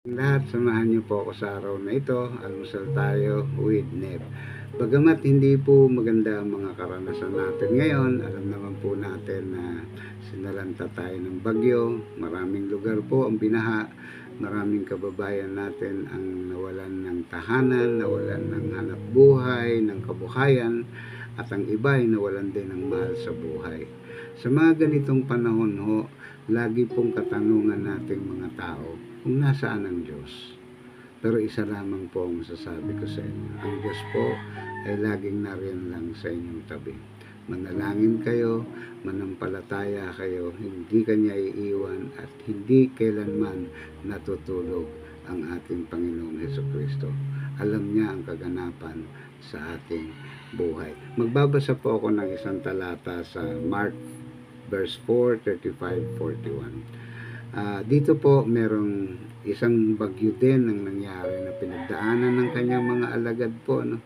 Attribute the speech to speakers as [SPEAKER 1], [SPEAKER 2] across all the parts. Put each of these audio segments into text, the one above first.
[SPEAKER 1] Lahat, samahan niyo po ako sa araw na ito. Almusal tayo with Neb. Bagamat hindi po maganda ang mga karanasan natin ngayon, alam naman po natin na sinalanta tayo ng bagyo. Maraming lugar po ang binaha. Maraming kababayan natin ang nawalan ng tahanan, nawalan ng hanap buhay, ng kabuhayan, at ang iba ay nawalan din ng mahal sa buhay. Sa mga ganitong panahon ho, lagi pong katanungan nating mga tao kung nasaan ang Diyos. Pero isa lamang po ang masasabi ko sa inyo. Ang Diyos po ay laging nariyan lang sa inyong tabi. Manalangin kayo, manampalataya kayo, hindi Kanya iiwan at hindi kailanman natutulog ang ating Panginoong Hesukristo. Alam niya ang kaganapan sa ating buhay. Magbabasa po ako ng isang talata sa Mark verse 4, 35, 41. Dito po merong isang bagyo din ang nangyari na pinagdaanan ng kanyang mga alagad po, no,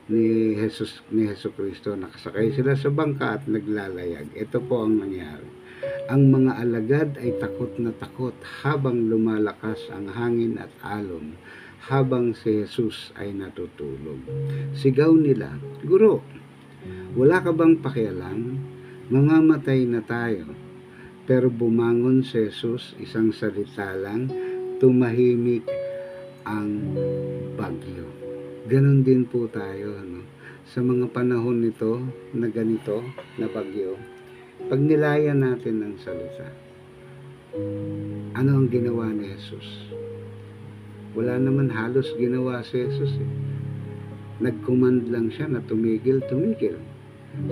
[SPEAKER 1] ni Hesukristo. Nakasakay sila sa bangka at naglalayag. Ito po ang nangyari. Ang mga alagad ay takot na takot habang lumalakas ang hangin at alon, habang si Jesus ay natutulog. Sigaw nila, "Guro, wala ka bang pakialam? Mamamatay na tayo." Pero bumangon si Jesus, isang salita lang, tumahimik ang bagyo. Ganon din po tayo, no? Sa mga panahon nito na ganito, na bagyo, pag nilaya natin ng salita, ano ang ginawa ni Jesus? Wala naman halos ginawa si Jesus eh. Nag-command lang siya na tumigil.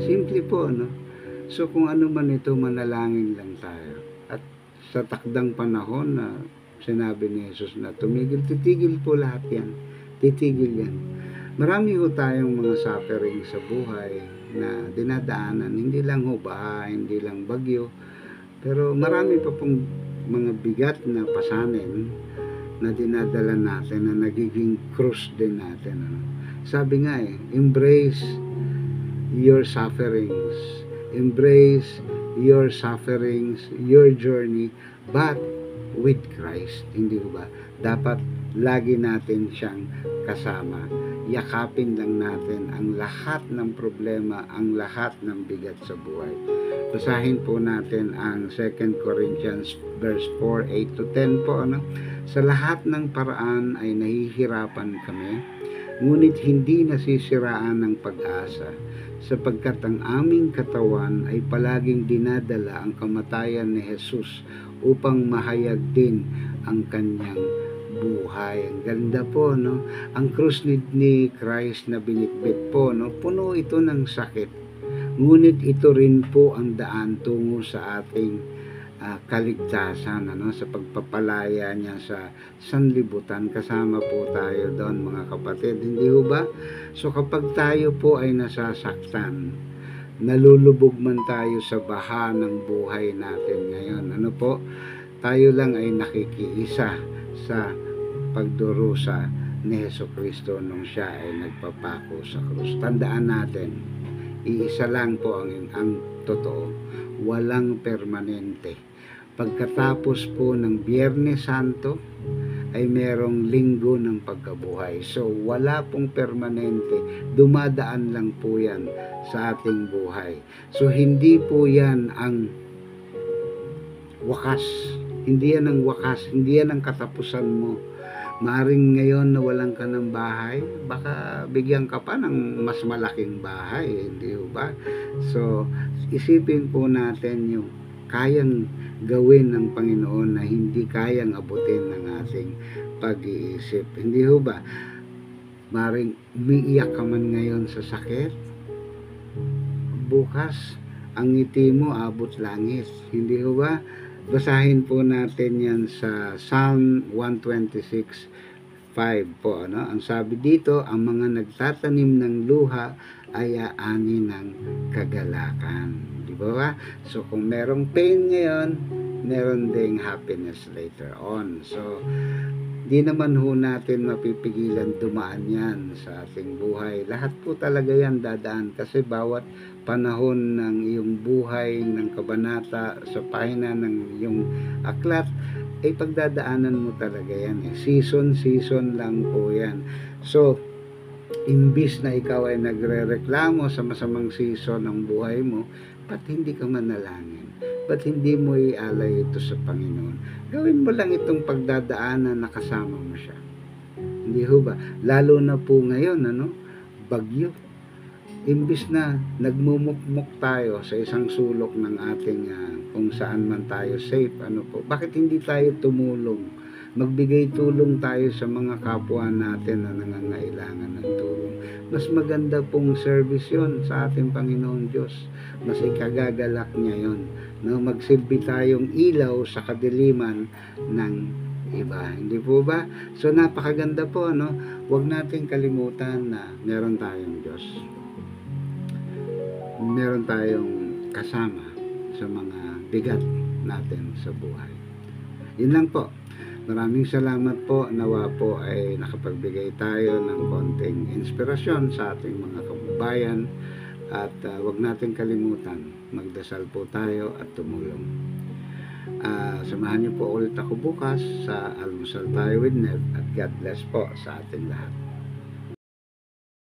[SPEAKER 1] Simple po, no? So kung ano man ito, manalangin lang tayo. At sa takdang panahon na sinabi ni Jesus na tumigil, titigil po lahat yan. Titigil yan. Marami ho tayong mga suffering sa buhay na dinadaanan. Hindi lang ho baha, hindi lang bagyo. Pero marami pa pong mga bigat na pasanin na dinadala natin na nagiging cross din natin. Ano? Sabi nga embrace your sufferings. Embrace your sufferings, your journey, but with Christ. Hindi ba? Dapat lagi natin siyang kasama. Yakapin lang natin ang lahat ng problema, ang lahat ng bigat sa buhay. Basahin po natin ang 2 Corinthians verse 4, 8 to 10 po. Ano? Sa lahat ng paraan ay nahihirapan kami, ngunit hindi nasisiraan ng pag-asa, sapagkat ang aming katawan ay palaging dinadala ang kamatayan ni Jesus upang mahayag din ang kanyang buhay. Ang ganda po, no? Ang krus ni Christ na binitbit po, no? Puno ito ng sakit. Ngunit ito rin po ang daan tungo sa ating kaligtasan, ano, sa pagpapalaya niya sa sanlibutan. Kasama po tayo doon, mga kapatid, hindi ho ba? So kapag tayo po ay nasasaktan, nalulubog man tayo sa baha ng buhay natin ngayon, ano po, tayo lang ay nakikiisa sa pagdurusa ni Hesukristo nung siya ay nagpapako sa krus. Tandaan natin, iisa lang po ang totoo, walang permanente. Pagkatapos po ng Biyernes Santo ay merong linggo ng pagkabuhay. So wala pong permanente, dumadaan lang po yan sa ating buhay. So hindi po yan ang wakas, hindi yan ang wakas, hindi yan ang katapusan mo. Maaring ngayon na walang ka ng bahay, baka bigyan ka pa ng mas malaking bahay, hindi ba? So isipin po natin yung kayang gawin ng Panginoon na hindi kayang abutin ng ating pag-iisip. Hindi ho ba? Maring umiiyak ka man ngayon sa sakit, bukas ang ngiti mo abot langit. Hindi ho ba? Basahin po natin yan sa Psalm 126:5 po, ano? Ang sabi dito, ang mga nagtatanim ng luha ay aani ng kagalakan. Di ba? So kung merong pain ngayon, meron ding happiness later on. So di naman ho natin mapipigilan dumaan yan sa ating buhay. Lahat po talaga yan dadaan kasi bawat panahon ng iyong buhay, ng kabanata, sa pahina ng iyong aklat, ay pagdadaanan mo talaga yan eh. Season lang po yan. So, imbis na ikaw ay nagrereklamo sa masamang season ng buhay mo, ba't hindi ka manalangin? Ba't hindi mo ialay ito sa Panginoon? Gawin mo lang itong pagdadaanan na kasama mo siya. Hindi ho ba? Lalo na po ngayon, bagyo. Imbis na nagmumukmuk tayo sa isang sulok ng ating kung saan man tayo safe, bakit hindi tayo tumulong? Magbigay tulong tayo sa mga kapwa natin na nangangailangan ng tulong. Mas maganda pong service yon sa ating Panginoon Diyos. Mas ikagagalak niya yon. Magsilbi tayong ilaw sa kadiliman ng iba. Hindi po ba? So napakaganda po, Huwag nating kalimutan na meron tayong Diyos. Meron tayong kasama sa mga bigat natin sa buhay. Yun lang po. Maraming salamat po. Nawa po ay nakapagbigay tayo ng konting inspirasyon sa ating mga kababayan. At wag natin kalimutan, magdasal po tayo at tumulong. Samahan niyo po ulit ako bukas sa Almusal Tayo with Neb, at God bless po sa ating lahat.